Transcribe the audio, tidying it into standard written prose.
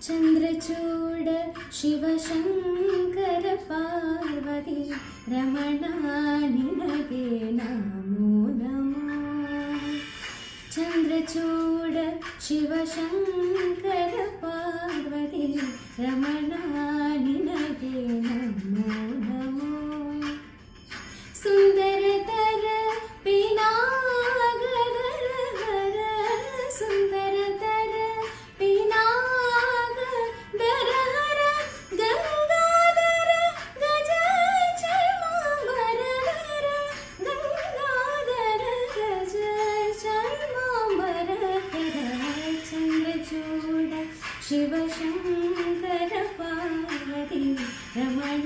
ಚಂದ್ರಚೂಡ ಶಿವಶಂಕರ ಪಾರ್ವತಿ ರಮಣ ನಿನಗೆ ನಮೋ ನಮೋ. ಚಂದ್ರಚೂಡ ಶಿವಶಂಕರ ಪಾರ್ವತಿ ರಮಣ ನಿನಗೆ ನಮೋ ನಮೋ. ಸುಂದರತರ ಪಿನಾಗದರ ಹರ ಸುಂದರತರ ಪಿನಾಗದರ ಹರ ಗಂಗಾಧರ ಗಜ ಚರ್ಮಾಂಬರಧರ ಗಂಗಾಧರ ಗಜ ಚರ್ಮಾಂಬರಧರ. ಚಂದ್ರಚೂಡ ಶಿವಶಂಕರ ಪಾರ್ವತಿ ರಮಣ